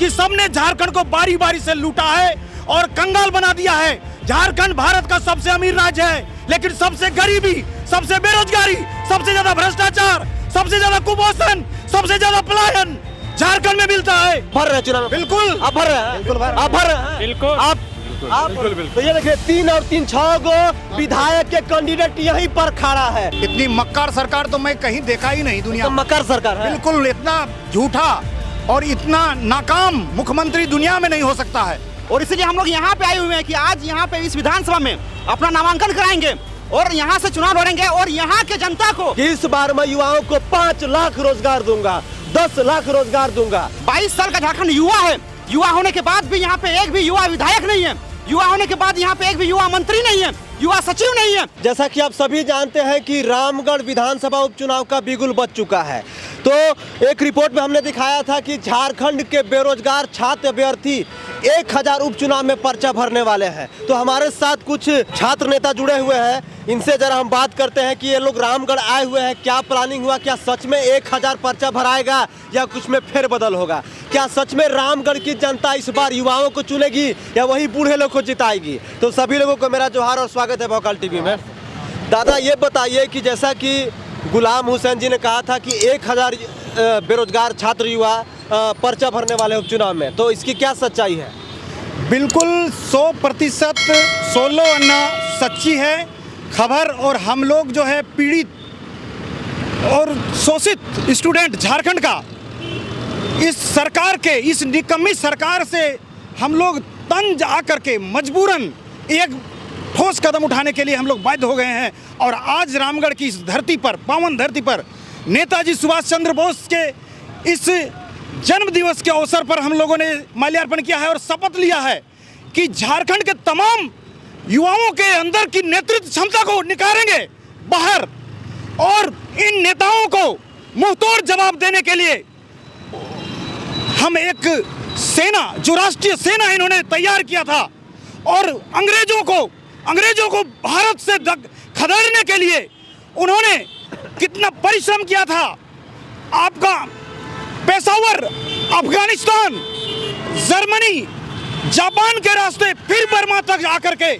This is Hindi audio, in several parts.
कि सबने झारखंड को बारी बारी से लूटा है और कंगाल बना दिया है। झारखंड भारत का सबसे अमीर राज्य है, लेकिन सबसे गरीबी, सबसे बेरोजगारी, सबसे ज्यादा भ्रष्टाचार, सबसे ज्यादा कुपोषण, सबसे ज्यादा पलायन झारखंड में मिलता है। भर रहे चुनाव में? बिल्कुल आप भर रहे हैं? बिल्कुल भर आप भर रहे हैं? बिल्कुल आप तो ये देखिए 3 और 3 6 गो विधायक के कैंडिडेट यहीं पर खड़ा है। इतनी मक्कार सरकार तो मैं कहीं देखा ही नहीं दुनिया तो में। मकर सरकार है। बिल्कुल, इतना झूठा और इतना नाकाम मुख्यमंत्री दुनिया में नहीं हो सकता है। और इसलिए हम लोग यहाँ पे आए हुए हैं कि आज यहाँ पे इस विधानसभा में अपना नामांकन कराएंगे और यहाँ से चुनाव लड़ेंगे और यहाँ के जनता को इस बार मैं युवाओं को 5 लाख रोजगार दूंगा, 10 लाख रोजगार दूंगा। 22 साल का झारखंड युवा है। युवा होने के बाद भी यहाँ पे एक भी युवा विधायक नहीं है। युवा होने के बाद यहाँ पे एक भी युवा मंत्री नहीं है, युवा सचिव नहीं है। जैसा कि आप सभी जानते हैं कि रामगढ़ विधानसभा उपचुनाव का बिगुल बज चुका है। तो एक रिपोर्ट में हमने दिखाया था कि झारखंड के बेरोजगार छात्र अभ्यर्थी 1000 उपचुनाव में पर्चा भरने वाले हैं। तो हमारे साथ कुछ छात्र नेता जुड़े हुए हैं, इनसे जरा हम बात करते हैं कि ये लोग रामगढ़ आए हुए हैं, क्या प्लानिंग हुआ, क्या सच में 1000 पर्चा भराएगा या कुछ में फेरबदल होगा, क्या सच में रामगढ़ की जनता इस बार युवाओं को चुनेगी या वही बूढ़े लोग को जिताएगी। तो सभी लोगों को मेरा जोहार और स्वागत है भोकाल टीवी में। दादा ये बताइए कि जैसा कि गुलाम हुसैन जी ने कहा था कि 1000 बेरोजगार छात्र युवा पर्चा भरने वाले उपचुनाव में, तो इसकी क्या सच्चाई है? बिल्कुल 100% 16 अन्ना सच्ची है खबर। और हम लोग जो है पीड़ित और शोषित स्टूडेंट झारखंड का इस सरकार के, इस निकम्मी सरकार से हम लोग तंज आकर के मजबूरन एक ठोस कदम उठाने के लिए हम लोग बाध्य हो गए हैं। और आज रामगढ़ की इस धरती पर, पावन धरती पर, नेताजी सुभाष चंद्र बोस के इस जन्म दिवस के अवसर पर हम लोगों ने माल्यार्पण किया है और शपथ लिया है कि झारखंड के तमाम युवाओं के अंदर की नेतृत्व क्षमता को निकालेंगे बाहर और इन नेताओं को मुंहतोड़ जवाब देने के लिए हम एक सेना, जो राष्ट्रीय सेना इन्होंने तैयार किया था और अंग्रेजों को भारत से खदेड़ने के लिए उन्होंने कितना परिश्रम किया था। आपका पेशावर, अफगानिस्तान, जर्मनी, जापान के रास्ते फिर बर्मा तक आकर के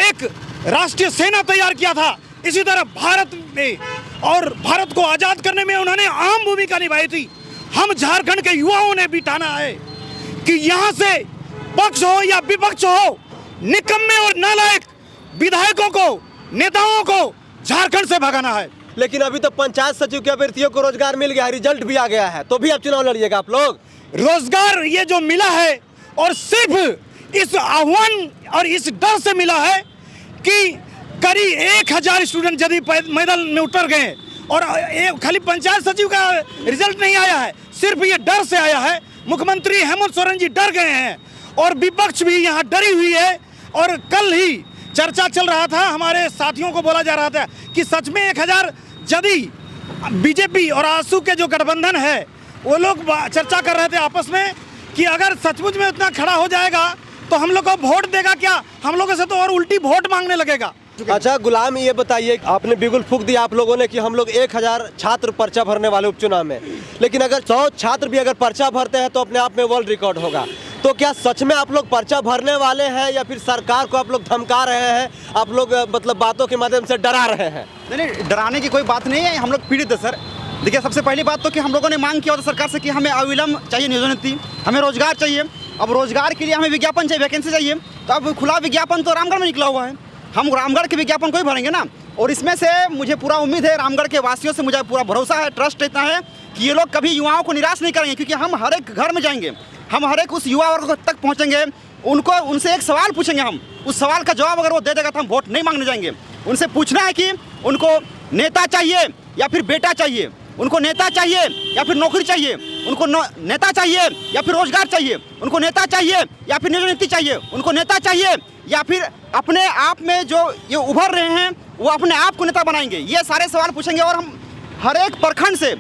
एक राष्ट्रीय सेना तैयार किया था। इसी तरह भारत में और भारत को आज़ाद करने में उन्होंने अहम भूमिका निभाई थी। हम झारखंड के युवाओं ने भी ठाना है कि यहाँ से पक्ष हो या विपक्ष हो, निकम्मे और नालायक विधायकों को, नेताओं को झारखंड से भगाना है। लेकिन अभी तो पंचायत सचिव के अभ्यर्थियों को रोजगार मिल गया, रिजल्ट भी आ गया है, तो भी आप चुनाव लड़िएगा आप लोग? रोजगार ये जो मिला है और सिर्फ इस आह्वान और इस डर से मिला है कि करीब 1000 स्टूडेंट यदि मैदान में उतर गए और खाली पंचायत सचिव का रिजल्ट नहीं आया है, सिर्फ ये डर से आया है। मुख्यमंत्री हेमंत सोरेन जी डर गए हैं और विपक्ष भी यहाँ डरी हुई है। और कल ही चर्चा चल रहा था, हमारे साथियों को बोला जा रहा था कि सच में 1000 यदि बीजेपी और आसू के जो गठबंधन है वो लोग चर्चा कर रहे थे आपस में कि अगर सचमुच में इतना खड़ा हो जाएगा तो हम लोग को वोट देगा क्या, हम लोगों से तो और उल्टी वोट मांगने लगेगा। अच्छा गुलाम, ये बताइए, आपने बिगुल फूंक दिया आप लोगों ने कि हम लोग 1000 छात्र पर्चा भरने वाले उपचुनाव में, लेकिन अगर 100 छात्र भी अगर पर्चा भरते हैं तो अपने आप में वर्ल्ड रिकॉर्ड होगा। तो क्या सच में आप लोग पर्चा भरने वाले हैं या फिर सरकार को आप लोग धमका रहे हैं, आप लोग मतलब बातों के माध्यम से डरा रहे हैं? नहीं, डराने की कोई बात नहीं है। हम लोग पीड़ित है सर। देखिए, सबसे पहली बात तो कि हम लोगों ने मांग किया था सरकार से कि हमें अविलंब चाहिए नियोजन नीति, हमें रोजगार चाहिए। अब रोजगार के लिए हमें विज्ञापन चाहिए, वैकेंसी चाहिए। तो अब खुला विज्ञापन तो रामगढ़ में निकला हुआ है, हम रामगढ़ के विज्ञापन को ही भरेंगे ना। और इसमें से मुझे पूरा उम्मीद है, रामगढ़ के वासियों से मुझे पूरा भरोसा है, ट्रस्ट इतना है कि ये लोग कभी युवाओं को निराश नहीं करेंगे, क्योंकि हम हर एक घर में जाएंगे, हम हर एक उस युवा वर्ग तक पहुँचेंगे, उनसे एक सवाल पूछेंगे। हम उस सवाल का जवाब अगर वो दे देगा तो हम वोट नहीं मांगने जाएंगे। उनसे पूछना है कि उनको नेता चाहिए या फिर बेटा चाहिए, उनको नेता चाहिए या फिर नौकरी चाहिए, उनको नेता चाहिए या फिर रोजगार चाहिए, उनको नेता चाहिए या फिर नियोजन नीति चाहिए, उनको नेता चाहिए या फिर अपने आप में जो ये उभर रहे हैं वो अपने आप को नेता बनाएंगे। ये सारे सवाल पूछेंगे और हम हर एक प्रखंड से,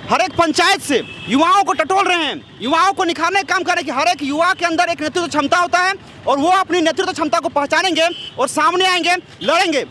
हर एक पंचायत से युवाओं को टटोल रहे हैं, युवाओं को निखारने का काम कर रहे हैं कि हर एक युवा के अंदर एक नेतृत्व क्षमता होता है और वो अपनी नेतृत्व क्षमता को पहचानेंगे और सामने आएंगे, लड़ेंगे।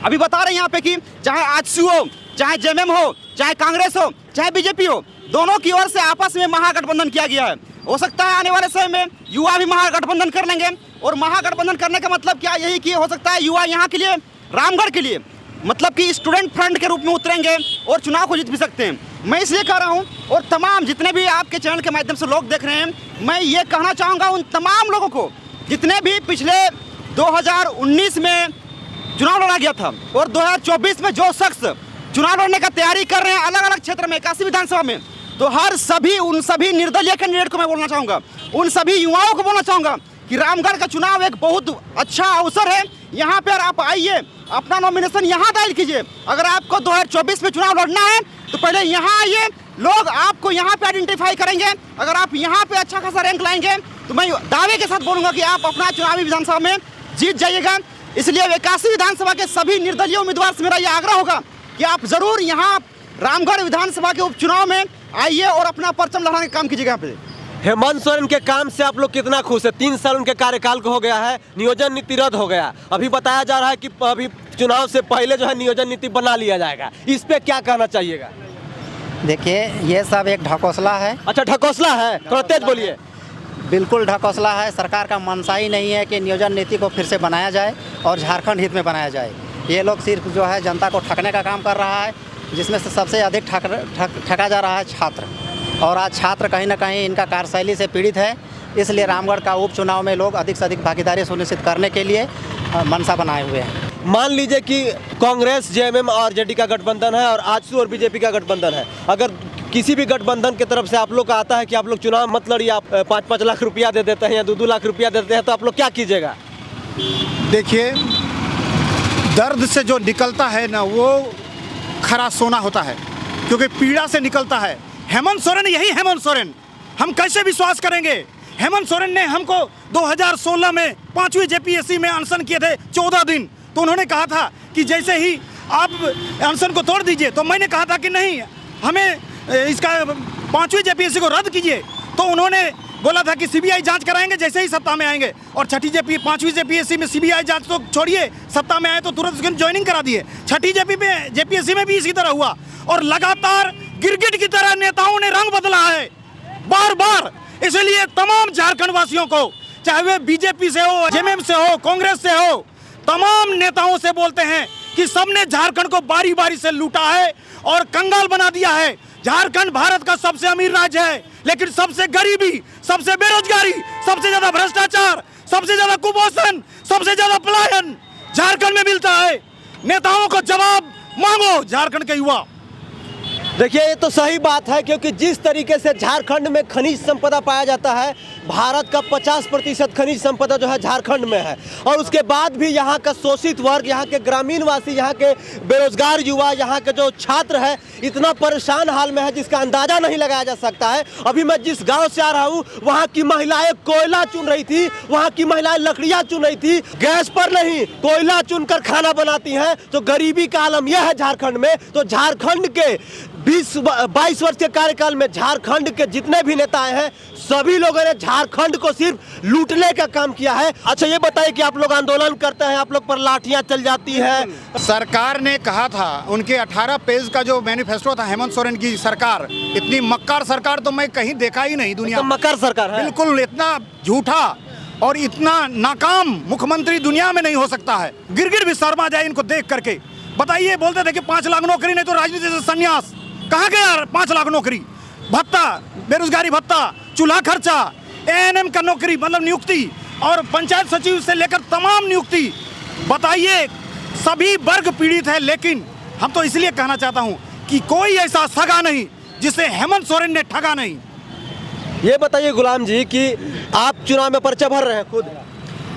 अभी बता रहे हैं यहाँ पे कि चाहे आजसू हो, चाहे जेएमएम हो, चाहे कांग्रेस हो, चाहे बीजेपी हो, दोनों की ओर से आपस में महागठबंधन किया गया है। हो सकता है आने वाले समय में युवा भी महागठबंधन कर लेंगे। और महागठबंधन करने का मतलब क्या, यही कि हो सकता है युवा यहाँ के लिए, रामगढ़ के लिए मतलब कि स्टूडेंट फ्रंट के रूप में उतरेंगे और चुनाव को जीत भी सकते हैं। मैं इसलिए कह रहा हूँ, और तमाम जितने भी आपके चैनल के माध्यम से लोग देख रहे हैं, मैं ये कहना चाहूँगा उन तमाम लोगों को जितने भी पिछले 2019 में चुनाव लड़ा गया था और 2024 में जो शख्स चुनाव लड़ने का तैयारी कर रहे हैं अलग अलग क्षेत्र में 81 विधानसभा में, तो उन सभी निर्दलीय कैंडिडेट को मैं बोलना चाहूँगा, उन सभी युवाओं को बोलना चाहूँगा कि रामगढ़ का चुनाव एक बहुत अच्छा अवसर है। यहाँ पर आप आइए, अपना नॉमिनेशन यहाँ दायर कीजिए। अगर आपको 2024 में चुनाव लड़ना है तो पहले यहाँ आइए, लोग आपको यहाँ पे आइडेंटिफाई करेंगे। अगर आप यहाँ पे अच्छा खासा रैंक लाएंगे तो मैं दावे के साथ बोलूँगा कि आप अपना चुनावी विधानसभा में जीत जाइएगा। इसलिए 81 विधानसभा के सभी निर्दलीय उम्मीदवार से मेरा ये आग्रह होगा कि आप ज़रूर यहाँ रामगढ़ विधानसभा के उपचुनाव में आइए और अपना परचम लहराने का काम कीजिएगा। यहाँ पे हेमंत सोरेन के काम से आप लोग कितना खुश है? 3 साल उनके कार्यकाल को हो गया है, नियोजन नीति रद्द हो गया, अभी बताया जा रहा है कि अभी चुनाव से पहले जो है नियोजन नीति बना लिया जाएगा, इस पे क्या कहना चाहिएगा? देखिए, ये सब एक ढकोसला है। अच्छा, ढकोसला है, थोड़ा तेज बोलिए। बिल्कुल ढकोसला है। सरकार का मनसा ही नहीं है कि नियोजन नीति को फिर से बनाया जाए और झारखंड हित में बनाया जाए। ये लोग सिर्फ जो है जनता को ठगने का काम कर रहा है, जिसमें से सबसे अधिक ठगा जा रहा है छात्र। और आज छात्र कहीं ना कहीं इनका कार्यशैली से पीड़ित है। इसलिए रामगढ़ का उपचुनाव में लोग अधिक से अधिक भागीदारी सुनिश्चित करने के लिए मनसा बनाए हुए हैं। मान लीजिए कि कांग्रेस, जेएमएम और जेडी का गठबंधन है और आजसू और बीजेपी का गठबंधन है। अगर किसी भी गठबंधन की तरफ से आप लोग का आता है कि आप लोग चुनाव मत लड़िए, आप 5-5 लाख रुपया दे देते हैं या 2-2 लाख रुपया दे देते हैं, तो आप लोग क्या कीजिएगा? देखिए, दर्द से जो निकलता है ना, वो खरा सोना होता है, क्योंकि पीड़ा से निकलता है। हेमंत सोरेन, यही हेमंत सोरेन, हम कैसे विश्वास करेंगे? हेमंत सोरेन ने हमको 2016 में 5वीं जेपीएससी में अनशन किए थे 14 दिन। तो उन्होंने कहा था कि जैसे ही आप अनशन को तोड़ दीजिए, तो मैंने कहा था कि नहीं, हमें इसका 5वीं जेपीएससी को रद्द कीजिए। तो उन्होंने बोला था कि सीबीआई जांच कराएंगे जैसे ही सत्ता में आएंगे। और 5वीं जेपीएससी में सीबीआई जांच तो छोड़िए, सत्ता में आए तो तुरंत उसकी ज्वाइनिंग करा दिए। 6ठी जेपीएससी में भी इसी तरह हुआ। और लगातार गिरगिट की तरह नेताओं ने रंग बदला है बार बार। इसलिए तमाम झारखंड वासियों को, चाहे वे बीजेपी से हो, जेएमएम से हो, कांग्रेस से हो, तमाम नेताओं से बोलते हैं कि सबने झारखंड को बारी बारी से लूटा है और कंगाल बना दिया है। झारखंड भारत का सबसे अमीर राज्य है, लेकिन सबसे गरीबी, सबसे बेरोजगारी, सबसे ज्यादा भ्रष्टाचार, सबसे ज्यादा कुपोषण, सबसे ज्यादा पलायन झारखंड में मिलता है। नेताओं को जवाब मांगो झारखंड के युवा। देखिए, ये तो सही बात है, क्योंकि जिस तरीके से झारखंड में खनिज संपदा पाया जाता है, भारत का 50% खनिज संपदा जो है झारखंड में है। और उसके बाद भी यहाँ का शोषित वर्ग, यहाँ के ग्रामीण वासी, यहाँ के बेरोजगार युवा, यहाँ के जो छात्र है, इतना परेशान हाल में है जिसका अंदाजा नहीं लगाया जा सकता है। अभी मैं जिस गांव से आ रहा हूँ, वहाँ की महिलाएं कोयला चुन रही थी, वहाँ की महिलाएं लकड़ियाँ चुन रही थी, गैस पर नहीं, कोयला चुनकर खाना बनाती हैं। तो गरीबी का आलम यह है झारखंड में। तो झारखंड के 22 वर्ष के कार्यकाल में झारखंड के जितने भी नेता आए हैं, सभी लोगों ने झारखंड को सिर्फ लूटने का काम किया है। अच्छा, ये बताइए कि आप लोग आंदोलन करते हैं, आप लोग पर लाठियां चल जाती है। सरकार ने कहा था, उनके 18 पेज का जो मैनिफेस्टो था हेमंत सोरेन की सरकार, इतनी मक्कार सरकार तो मैं कहीं देखा ही नहीं दुनिया में। मक्कार सरकार है, बिल्कुल। इतना झूठा और इतना नाकाम मुख्यमंत्री दुनिया में नहीं हो सकता है। गिरगिट भी शर्मा जाए इनको देख करके। बताइए, बोलते थे कि 5 लाख नौकरी, नहीं तो राजनीति से संन्यास। कहाँ गया 5 लाख नौकरी? भत्ता, बेरोजगारी भत्ता, चूल्हा खर्चा, एएनएम का नौकरी मतलब नियुक्ति, और पंचायत सचिव से लेकर तमाम नियुक्ति। बताइए, सभी वर्ग पीड़ित है। लेकिन हम तो इसलिए कहना चाहता हूं कि कोई ऐसा ठगा नहीं जिसे हेमंत सोरेन ने ठगा नहीं। ये बताइए गुलाम जी कि आप चुनाव में पर्चा भर रहे हैं खुद?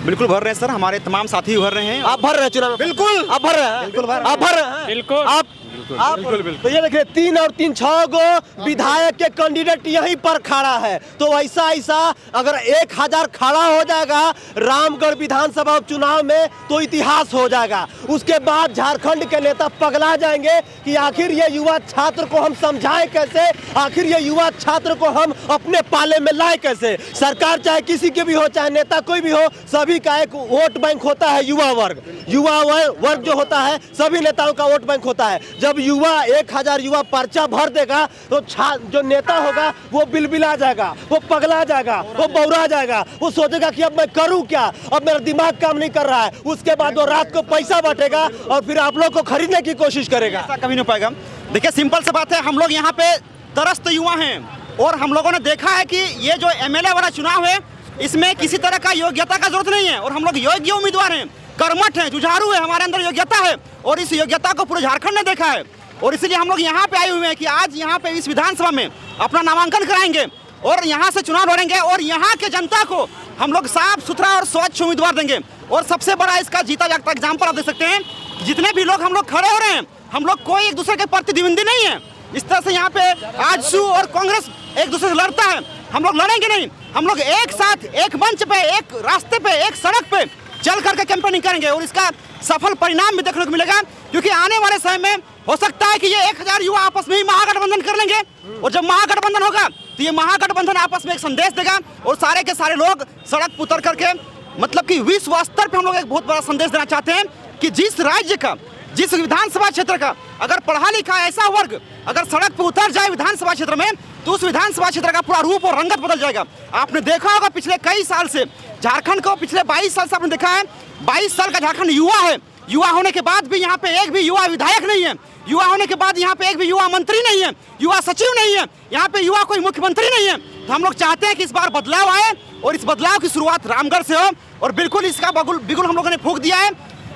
बिल्कुल भर रहे हैं सर, हमारे तमाम साथी भर रहे हैं। आप भर रहे हैं चुनाव में? बिल्कुल, आप भर रहे हैं? बिल्कुल भर, आप भर रहे हैं? बिल्कुल। आप तो ये देखिए, 3 और 3 6 गो विधायक के कैंडिडेट यहीं पर खड़ा है। तो ऐसा अगर 1000 खड़ा हो जाएगा रामगढ़ विधानसभा उपचुनाव में, तो इतिहास हो जाएगा। उसके बाद झारखंड के नेता पगला जाएंगे कि आखिर ये युवा छात्र को हम समझाएं कैसे, आखिर ये युवा छात्र को हम अपने पाले में लाए कैसे। सरकार चाहे किसी के भी हो, चाहे नेता कोई भी हो, सभी का एक वोट बैंक होता है युवा वर्ग। युवा वर्ग जो होता है सभी नेताओं का वोट बैंक होता है। जब युवा 1000 युवा पर्चा भर देगा तो जो नेता होगा वो बिलबिला जाएगा, वो पगला जाएगा, वो बौरा जाएगा, वो सोचेगा कि अब मैं करूं क्या, अब मेरा दिमाग काम नहीं कर रहा है। उसके बाद वो रात को पैसा बांटेगा और फिर आप लोग को खरीदने की कोशिश करेगा। ऐसा कभी नहीं हो पाएगा। देखिए सिंपल सी बात है, हम लोग यहाँ पे तरस्त युवा हैं और हम लोगों ने देखा है कि ये जो एमएलए वाला चुनाव है इसमें किसी तरह का योग्यता का जरूरत नहीं है और हम लोग योग्य उम्मीदवार हैं, कर्मठ हैं, जुझारू है, हमारे अंदर योग्यता है और इस योग्यता को पूरे झारखंड ने देखा है और इसलिए हम लोग यहाँ पे आए हुए हैं कि आज यहाँ पे इस विधानसभा में अपना नामांकन कराएंगे और यहाँ से चुनाव लड़ेंगे और यहाँ के जनता को हम लोग साफ सुथरा और स्वच्छ उम्मीदवार देंगे। और सबसे बड़ा इसका जीता जागता एग्जाम्पल आप देख सकते हैं, जितने भी लोग हम लोग खड़े हो रहे हैं, हम लोग कोई एक दूसरे के प्रतिद्वंदी नहीं है। इस तरह से यहाँ पे आजसू और कांग्रेस एक दूसरे से लड़ता है, हम लोग लड़ेंगे नहीं। हम लोग एक साथ एक मंच पे, एक रास्ते पे, एक सड़क पे चल करके कैंपेनिंग करेंगे और इसका सफल परिणाम भी देखने को मिलेगा, क्योंकि आने वाले समय में हो सकता है कि ये 1000 युवा आपस में ही महागठबंधन कर लेंगे और जब महागठबंधन होगा तो ये महागठबंधन आपस में एक संदेश देगा और सारे के सारे लोग सड़क पर उतर करके मतलब कि विश्व स्तर पे हम लोग एक बहुत बड़ा संदेश देना चाहते हैं कि जिस राज्य का, जिस विधानसभा क्षेत्र का अगर पढ़ा लिखा ऐसा वर्ग अगर सड़क पर उतर जाए विधानसभा क्षेत्र में तो उस विधानसभा क्षेत्र का पूरा रूप और रंगत बदल जाएगा। आपने देखा होगा पिछले कई साल से झारखंड को, पिछले 22 साल से आपने देखा है, 22 साल का झारखंड युवा है। युवा होने के बाद भी यहाँ पे एक भी युवा विधायक नहीं है, युवा होने के बाद यहाँ पे एक भी युवा मंत्री नहीं है, युवा सचिव नहीं है, यहाँ पे युवा कोई मुख्यमंत्री नहीं है। तो हम लोग चाहते हैं कि इस बार बदलाव आए और इस बदलाव की शुरुआत रामगढ़ से हो और बिल्कुल इसका बिगुल हम लोगों ने फूंक दिया है।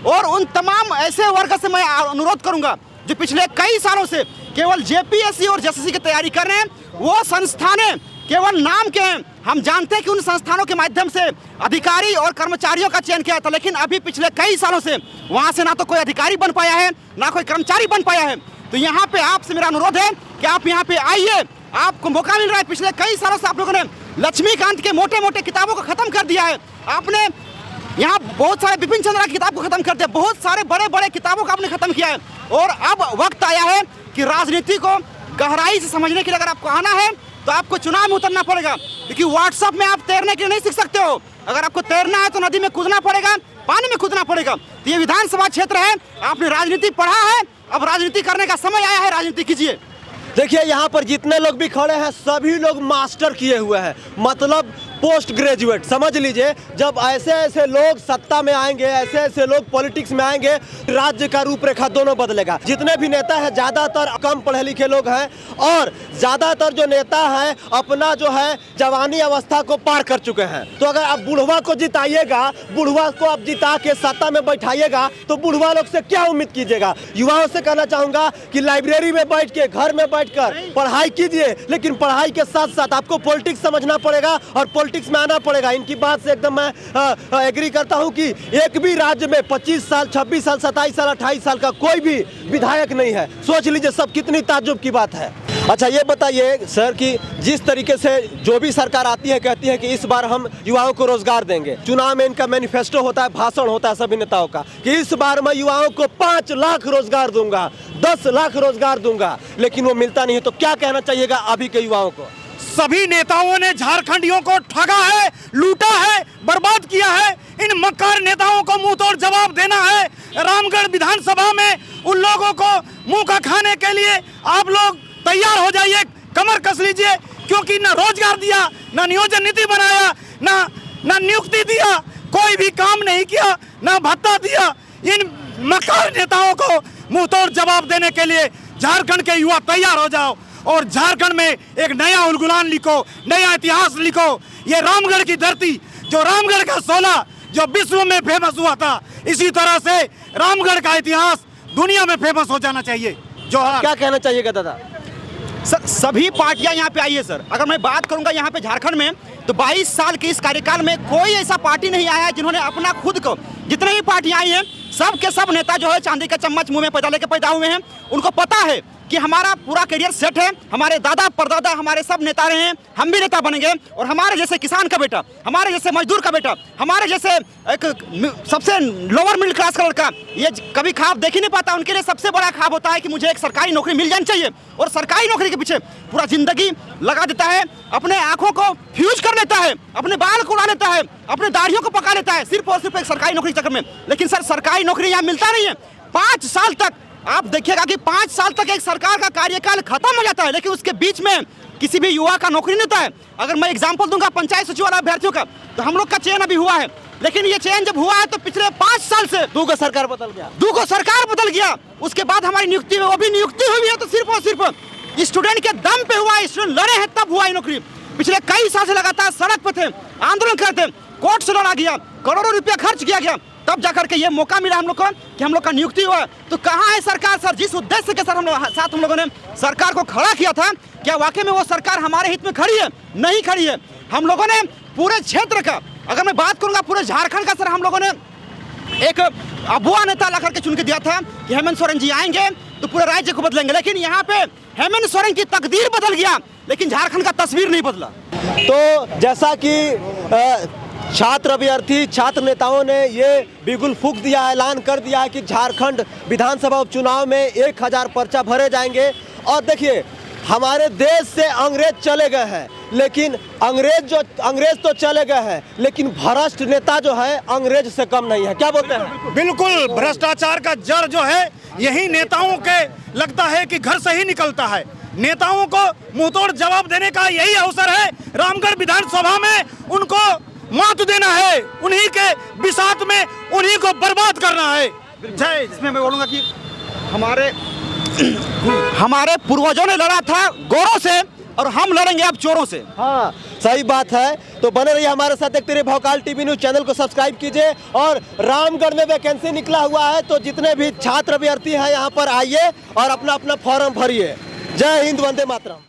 और उन तमाम ऐसे वर्ग से मैं अनुरोध करूंगा जो पिछले कई सालों से केवल जेपीएससी और जेएसएससी की तैयारी कर रहे हैं, वो संस्थानें केवल नाम के हैं। हम जानते हैं कि उन संस्थानों के माध्यम से अधिकारी और कर्मचारियों का चयन किया था, लेकिन अभी पिछले कई सालों से वहां से ना तो कोई अधिकारी बन पाया है ना कोई कर्मचारी बन पाया है। तो यहाँ पे आपसे मेरा अनुरोध है कि आप यहाँ पे आइए, आपको मौका मिल रहा है। पिछले कई सालों से आप लोगों ने लक्ष्मीकांत के मोटे मोटे किताबों को खत्म कर दिया है, आपने यहाँ बहुत सारे बिपिन चंद्रा की किताब को खत्म कर दिया, बहुत सारे बड़े बड़े किताबों को आपने खत्म किया है और अब वक्त आया है कि राजनीति को गहराई से समझने के लिए अगर आपको आना है तो आपको चुनाव में उतरना पड़ेगा, क्योंकि व्हाट्सएप में आप तैरने के लिए नहीं सीख सकते हो। अगर आपको तैरना है तो नदी में कूदना पड़ेगा, पानी में कूदना पड़ेगा। तो ये विधानसभा क्षेत्र है, आपने राजनीति पढ़ा है, अब राजनीति करने का समय आया है, राजनीति कीजिए। देखिए यहाँ पर जितने लोग भी खड़े हैं सभी लोग मास्टर किए हुए हैं, मतलब पोस्ट ग्रेजुएट समझ लीजिए। जब ऐसे ऐसे लोग सत्ता में आएंगे, ऐसे ऐसे लोग पॉलिटिक्स में आएंगे, राज्य का रूपरेखा दोनों बदलेगा। जितने भी नेता हैं ज़्यादातर कम पढ़े लिखे लोग हैं और ज़्यादातर जो नेता हैं अपना जो है जवानी अवस्था को पार कर चुके हैं। तो अगर आप बुढ़वा को जिताइएगा, बुढ़वा को आप जिता के सत्ता में बैठाइएगा तो बुढ़वा लोग से क्या उम्मीद कीजिएगा। युवाओं से कहना चाहूँगा कि लाइब्रेरी में बैठ के, घर में बैठकर पढ़ाई कीजिए, लेकिन पढ़ाई के साथ साथ आपको पॉलिटिक्स समझना पड़ेगा और पॉलिटिक्स में आना पड़ेगा। इनकी बात से एकदम मैं एग्री करता हूं कि एक भी राज्य में 25 साल, 26 साल, 27 साल, 28 साल का कोई भी विधायक नहीं है। सोच लीजिए सब, कितनी ताज्जुब की बात है। अच्छा ये बताइए सर कि जिस तरीके से जो भी सरकार आती है कहती है कि इस बार हम युवाओं को रोजगार देंगे, चुनाव में इनका मैनिफेस्टो होता है, भाषण होता है सभी नेताओं का कि इस बार मैं युवाओं को 5 लाख रोजगार दूंगा, 10 लाख रोजगार दूंगा, लेकिन वो मिलता नहीं है। तो क्या कहना चाहिएगा अभी के युवाओं को? सभी नेताओं ने झारखंडियों को ठगा है, लूटा है, बर्बाद किया है। इन मक्कार नेताओं को मुंह तोड़ जवाब देना है। रामगढ़ विधानसभा में उन लोगों को मुंह का खाने के लिए आप लोग तैयार हो जाइए, कमर कस लीजिए, क्योंकि ना रोजगार दिया, ना नियोजन नीति बनाया, ना नियुक्ति दिया, कोई भी काम नहीं किया, ना भत्ता दिया। इन मक्कार नेताओं को मुंह तोड़ जवाब देने के लिए झारखंड के युवा तैयार हो जाओ और झारखंड में एक नया उलगुलान लिखो, नया इतिहास लिखो। ये रामगढ़ की धरती, जो रामगढ़ का सोला जो विश्व में फेमस हुआ था, इसी तरह से रामगढ़ का इतिहास दुनिया में फेमस हो जाना चाहिए। जोहार। क्या कहना चाहिएगा दादा? सर सभी पार्टियां यहाँ पे आई है सर। अगर मैं बात करूंगा यहाँ पे झारखंड में तो 22 साल के इस कार्यकाल में कोई ऐसा पार्टी नहीं आया है जिन्होंने अपना खुद को, जितने भी पार्टियां आई हैं सब के सब नेता जो है चांदी का चम्मच मुंह में पैदा लेके पैदा हुए हैं। उनको पता है कि हमारा पूरा करियर सेट है, हमारे दादा परदादा हमारे सब नेता रहे हैं, हम भी नेता बनेंगे और हमारे जैसे किसान का बेटा, हमारे जैसे मजदूर का बेटा, हमारे जैसे एक सबसे लोअर मिडिल क्लास का लड़का ये कभी ख्वाब देख ही नहीं पाता। उनके लिए सबसे बड़ा ख्वाब होता है कि मुझे एक सरकारी नौकरी मिल जानी चाहिए और सरकारी नौकरी के पीछे पूरा जिंदगी लगा देता है, अपने आंखों को फ्यूज कर लेता है, अपने बाल को उड़ा लेता है, अपने दाढ़ियों को पका लेता है सिर्फ और सिर्फ एक सरकारी नौकरी के चक्कर में। लेकिन सर सरकारी नौकरी यहाँ मिलता नहीं है। 5 साल तक आप देखिएगा कि 5 साल तक एक सरकार का कार्यकाल खत्म हो जाता है, लेकिन उसके बीच में किसी भी युवा का नौकरी नहीं होता है। अगर मैं एग्जांपल दूंगा पंचायत सचिवालय अभ्यर्थियों का, तो हम लोग का चयन अभी हुआ है, लेकिन ये चयन जब हुआ है तो पिछले 5 साल से दूगो सरकार बदल गया। उसके बाद हमारी नियुक्ति में वो भी नियुक्ति हुई है तो सिर्फ और सिर्फ स्टूडेंट के दम पे हुआ है, स्टूडेंट लड़े हैं तब हुआ है नौकरी। पिछले कई साल से लगातार सड़क पे थे, आंदोलन करते, कोर्ट से लड़ा गया, करोड़ों रुपया खर्च किया गया, तब जाकर के ये मौका मिला हम लोग को कि हम लोग का नियुक्ति हुआ। तो कहाँ है सरकार सर? जिस उद्देश्य के साथ हम लोगों ने सरकार को खड़ा किया था, क्या वाकई में वो सरकार हमारे हित में खड़ी है? नहीं खड़ी है। हम लोगों ने पूरे क्षेत्र का, अगर मैं बात करूंगा पूरे झारखंड का, सर हम लोगों ने एक अबुआ नेता ला करके चुन के दिया था कि हेमंत सोरेन जी आएंगे तो पूरे राज्य को बदलेंगे, लेकिन यहाँ पे हेमंत सोरेन की तकदीर बदल गया, लेकिन झारखंड का तस्वीर नहीं बदला। तो जैसा कि छात्र अभ्यर्थी छात्र नेताओं ने ये बिगुल फूंक दिया, ऐलान कर दिया है कि झारखंड विधानसभा उपचुनाव में 1000 पर्चा भरे जाएंगे। और देखिए हमारे देश से अंग्रेज चले गए हैं, लेकिन अंग्रेज तो चले गए हैं, लेकिन भ्रष्ट नेता जो है अंग्रेज से कम नहीं है। क्या बोलते हैं? बिल्कुल, भ्रष्टाचार का जड़ जो है यही नेताओं के लगता है कि घर से ही निकलता है। नेताओं को मुंहतोड़ जवाब देने का यही अवसर है। रामगढ़ विधानसभा में उनको मात देना है, उन्हीं के बिसात में उन्हीं को बर्बाद करना है। जय। इसमें मैं बोलूँगा कि हमारे पूर्वजों ने लड़ा था गोरों से और हम लड़ेंगे अब चोरों से। हाँ सही बात है। तो बने रहिए हमारे साथ, देखते रहिए भौकाल टीवी न्यूज़। चैनल को सब्सक्राइब कीजिए। और रामगढ़ में वैकेंसी निकला हुआ है, तो जितने भी छात्र अभ्यर्थी हैं यहाँ पर आइए और अपना अपना फॉर्म भरिए। जय हिंद, वंदे मातरम।